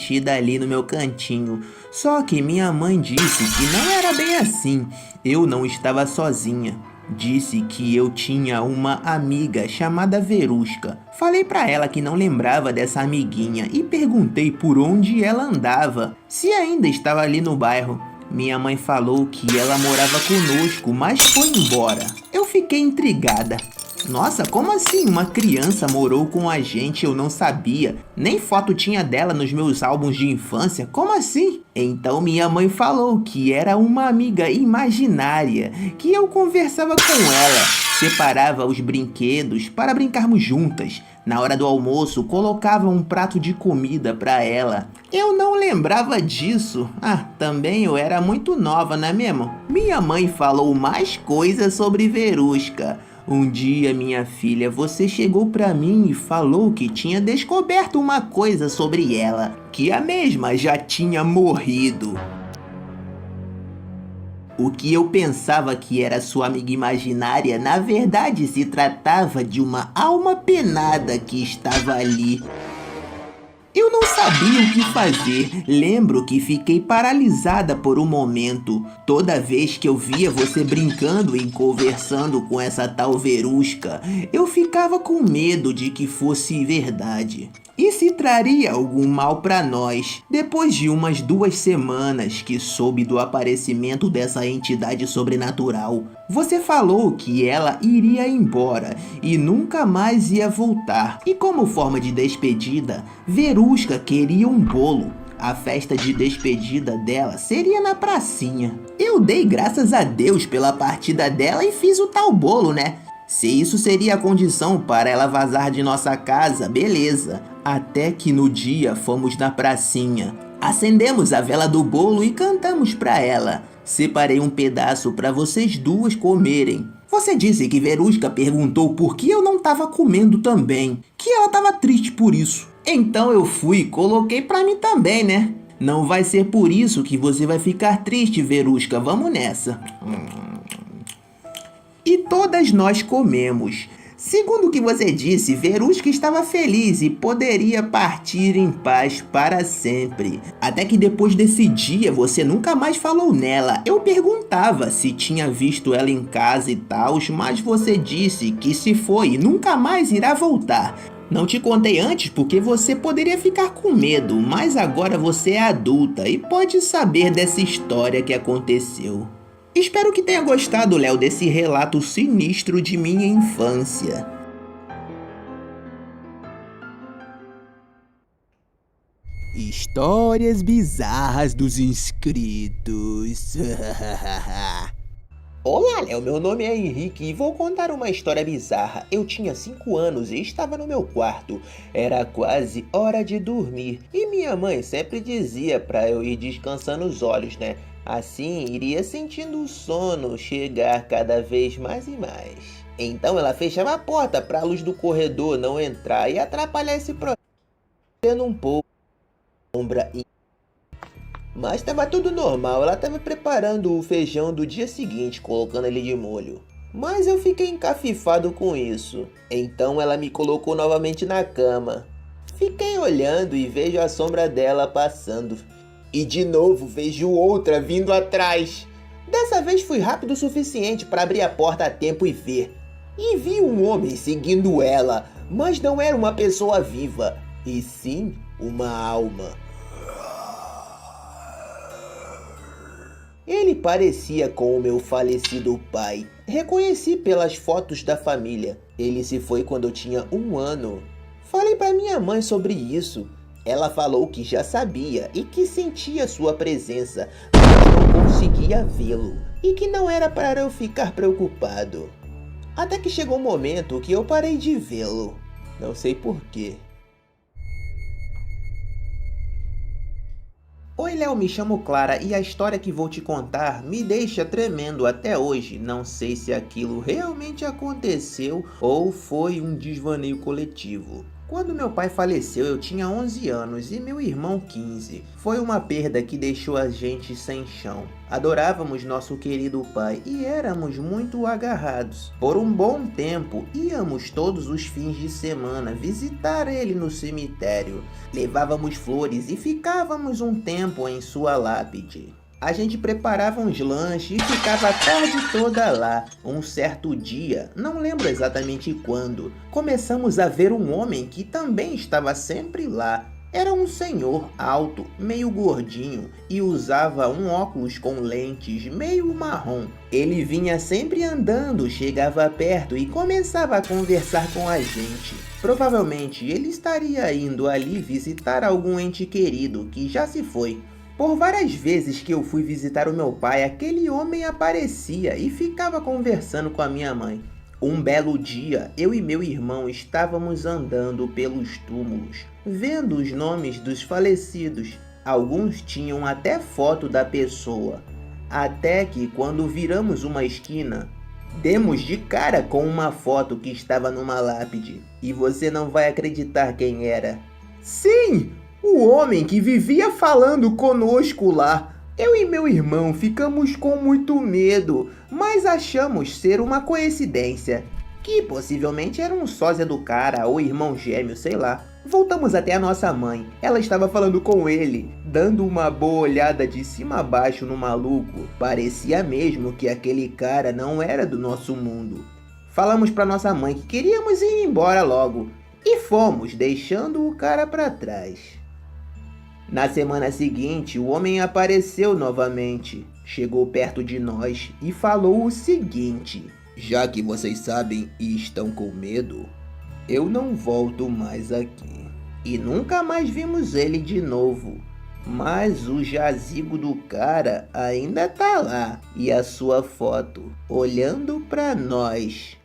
metida ali no meu cantinho. Só que minha mãe disse que não era bem assim. Eu não estava sozinha. Disse que eu tinha uma amiga chamada Verusca. Falei pra ela que não lembrava dessa amiguinha e perguntei por onde ela andava, se ainda estava ali no bairro. Minha mãe falou que ela morava conosco, mas foi embora. Eu fiquei intrigada. Nossa, como assim uma criança morou com a gente? Eu não sabia. Nem foto tinha dela nos meus álbuns de infância. Como assim? Então minha mãe falou que era uma amiga imaginária, que eu conversava com ela, separava os brinquedos para brincarmos juntas. Na hora do almoço, colocava um prato de comida para ela. Eu não lembrava disso. Também eu era muito nova, não é mesmo? Minha mãe falou mais coisas sobre Verusca. Um dia, minha filha, você chegou pra mim e falou que tinha descoberto uma coisa sobre ela, que a mesma já tinha morrido. O que eu pensava que era sua amiga imaginária, na verdade se tratava de uma alma penada que estava ali. Eu não sabia o que fazer. Lembro que fiquei paralisada por um momento. Toda vez que eu via você brincando e conversando com essa tal Verusca, eu ficava com medo de que fosse verdade. E se traria algum mal para nós. Depois de umas 2 semanas que soube do aparecimento dessa entidade sobrenatural, você falou que ela iria embora e nunca mais ia voltar. E como forma de despedida, Verusca queria um bolo. A festa de despedida dela seria na pracinha. Eu dei graças a Deus pela partida dela e fiz o tal bolo, né? Se isso seria a condição para ela vazar de nossa casa, beleza. Até que no dia fomos na pracinha. Acendemos a vela do bolo e cantamos pra ela. Separei um pedaço para vocês duas comerem. Você disse que Verusca perguntou por que eu não tava comendo também, que ela tava triste por isso. Então eu fui e coloquei pra mim também, né? Não vai ser por isso que você vai ficar triste, Verusca, vamos nessa. E todas nós comemos. Segundo o que você disse, Verusca estava feliz e poderia partir em paz para sempre. Até que depois desse dia você nunca mais falou nela. Eu perguntava se tinha visto ela em casa e tal, mas você disse que se foi e nunca mais irá voltar. Não te contei antes porque você poderia ficar com medo, mas agora você é adulta e pode saber dessa história que aconteceu. Espero que tenha gostado, Léo, desse relato sinistro de minha infância. Histórias bizarras dos inscritos. Olá, Léo, meu nome é Henrique e vou contar uma história bizarra. Eu tinha 5 anos e estava no meu quarto. Era quase hora de dormir e minha mãe sempre dizia para eu ir descansando os olhos, né? Assim, iria sentindo o sono chegar cada vez mais e mais. Então ela fechava a porta para a luz do corredor não entrar e atrapalhar esse processo. Tendo um pouco de sombra. Mas estava tudo normal, ela estava preparando o feijão do dia seguinte, colocando ele de molho. Mas eu fiquei encafifado com isso. Então ela me colocou novamente na cama. Fiquei olhando e vejo a sombra dela passando. E de novo vejo outra vindo atrás. Dessa vez fui rápido o suficiente para abrir a porta a tempo e ver. E vi um homem seguindo ela, mas não era uma pessoa viva, e sim uma alma. Ele parecia com o meu falecido pai. Reconheci pelas fotos da família. Ele se foi quando eu tinha 1 ano. Falei para minha mãe sobre isso. Ela falou que já sabia e que sentia sua presença, mas não conseguia vê-lo e que não era para eu ficar preocupado. Até que chegou um momento que eu parei de vê-lo. Não sei porquê. Oi, Léo, me chamo Clara e a história que vou te contar me deixa tremendo até hoje. Não sei se aquilo realmente aconteceu ou foi um desvaneio coletivo. Quando meu pai faleceu, eu tinha 11 anos e meu irmão 15. Foi uma perda que deixou a gente sem chão. Adorávamos nosso querido pai e éramos muito agarrados. Por um bom tempo, íamos todos os fins de semana visitar ele no cemitério. Levávamos flores e ficávamos um tempo em sua lápide. A gente preparava uns lanches e ficava a tarde toda lá. Um certo dia, não lembro exatamente quando, começamos a ver um homem que também estava sempre lá. Era um senhor alto, meio gordinho e usava um óculos com lentes meio marrom. Ele vinha sempre andando, chegava perto e começava a conversar com a gente. Provavelmente ele estaria indo ali visitar algum ente querido que já se foi. Por várias vezes que eu fui visitar o meu pai, aquele homem aparecia e ficava conversando com a minha mãe. Um belo dia, eu e meu irmão estávamos andando pelos túmulos, vendo os nomes dos falecidos. Alguns tinham até foto da pessoa. Até que, quando viramos uma esquina, demos de cara com uma foto que estava numa lápide. E você não vai acreditar quem era. Sim! O homem que vivia falando conosco lá. Eu e meu irmão ficamos com muito medo, mas achamos ser uma coincidência. Que possivelmente era um sósia do cara ou irmão gêmeo, sei lá. Voltamos até a nossa mãe. Ela estava falando com ele, dando uma boa olhada de cima a baixo no maluco. Parecia mesmo que aquele cara não era do nosso mundo. Falamos para nossa mãe que queríamos ir embora logo. E fomos, deixando o cara para trás. Na semana seguinte, o homem apareceu novamente, chegou perto de nós e falou o seguinte: já que vocês sabem e estão com medo, eu não volto mais aqui. E nunca mais vimos ele de novo. Mas o jazigo do cara ainda tá lá e a sua foto olhando pra nós.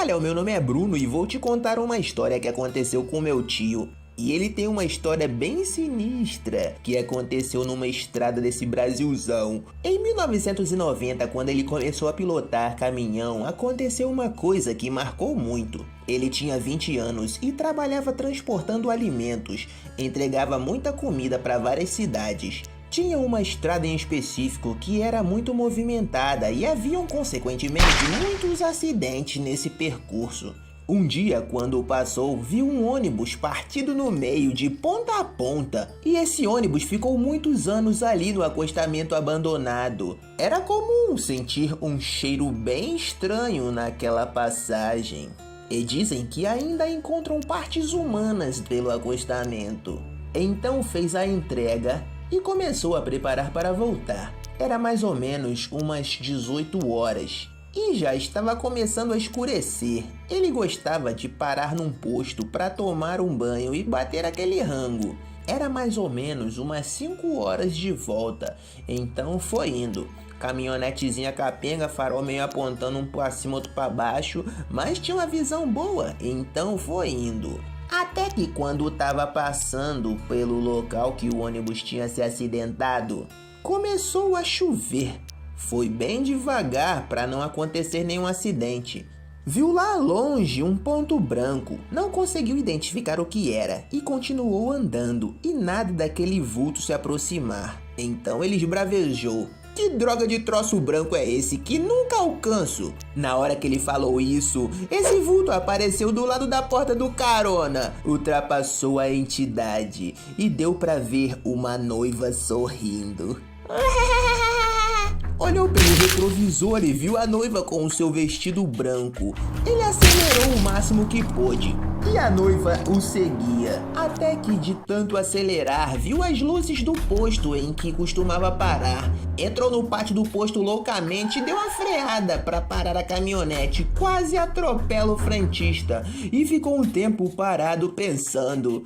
Olá, Léo, meu nome é Bruno e vou te contar uma história que aconteceu com meu tio. E ele tem uma história bem sinistra que aconteceu numa estrada desse Brasilzão. Em 1990, quando ele começou a pilotar caminhão, aconteceu uma coisa que marcou muito. Ele tinha 20 anos e trabalhava transportando alimentos, entregava muita comida para várias cidades. Tinha uma estrada em específico que era muito movimentada e haviam, consequentemente, muitos acidentes nesse percurso. Um dia, quando passou, viu um ônibus partido no meio de ponta a ponta. E esse ônibus ficou muitos anos ali no acostamento abandonado. Era comum sentir um cheiro bem estranho naquela passagem. E dizem que ainda encontram partes humanas pelo acostamento. Então fez a entrega e começou a preparar para voltar. Era mais ou menos umas 18 horas e já estava começando a escurecer. Ele gostava de parar num posto para tomar um banho e bater aquele rango. Era mais ou menos umas 5 horas de volta, então foi indo. Caminhonetezinha capenga, farol meio apontando um para cima, outro para baixo, mas tinha uma visão boa, então foi indo. Até que quando estava passando pelo local que o ônibus tinha se acidentado, começou a chover. Foi bem devagar para não acontecer nenhum acidente. Viu lá longe um ponto branco, não conseguiu identificar o que era e continuou andando e nada daquele vulto se aproximar. Então ele esbravejou: que droga de troço branco é esse que nunca alcanço? Na hora que ele falou isso, esse vulto apareceu do lado da porta do carona, ultrapassou a entidade e deu pra ver uma noiva sorrindo. Olhou pelo retrovisor e viu a noiva com o seu vestido branco. Ele acelerou o máximo que pôde e a noiva o seguia. Até que, de tanto acelerar, viu as luzes do posto em que costumava parar. Entrou no pátio do posto loucamente e deu uma freada para parar a caminhonete. Quase atropela o frentista e ficou um tempo parado pensando.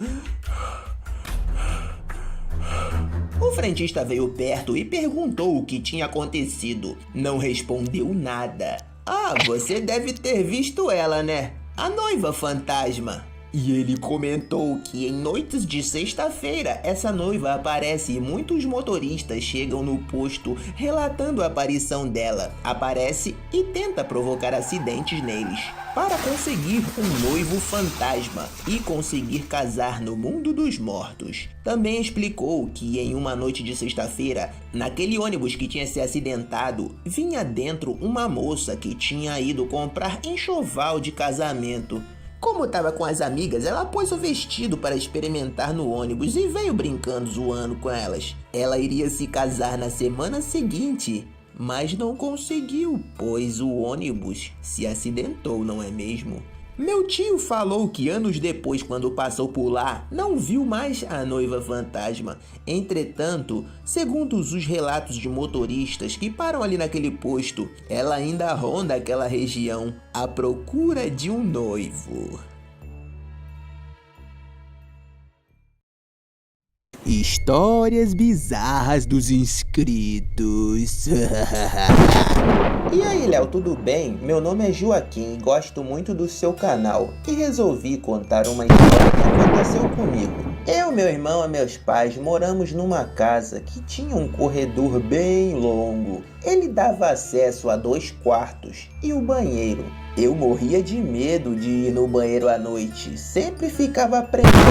O frentista veio perto e perguntou o que tinha acontecido. Não respondeu nada. Ah, você deve ter visto ela, né? A noiva fantasma. E ele comentou que em noites de sexta-feira essa noiva aparece e muitos motoristas chegam no posto relatando a aparição dela. Aparece e tenta provocar acidentes neles para conseguir um noivo fantasma e conseguir casar no mundo dos mortos. Também explicou que em uma noite de sexta-feira, naquele ônibus que tinha se acidentado, vinha dentro uma moça que tinha ido comprar enxoval de casamento. Como estava com as amigas, ela pôs o vestido para experimentar no ônibus e veio brincando, zoando com elas. Ela iria se casar na semana seguinte, mas não conseguiu, pois o ônibus se acidentou, não é mesmo? Meu tio falou que anos depois, quando passou por lá, não viu mais a noiva fantasma. Entretanto, segundo os relatos de motoristas que param ali naquele posto, ela ainda ronda aquela região à procura de um noivo. Histórias bizarras dos inscritos. E aí, Léo, tudo bem? Meu nome é Joaquim e gosto muito do seu canal. E resolvi contar uma história que aconteceu comigo. Eu, meu irmão e meus pais moramos numa casa que tinha um corredor bem longo. Ele dava acesso a 2 quartos e o banheiro. Eu morria de medo de ir no banheiro à noite. Sempre ficava apreensivo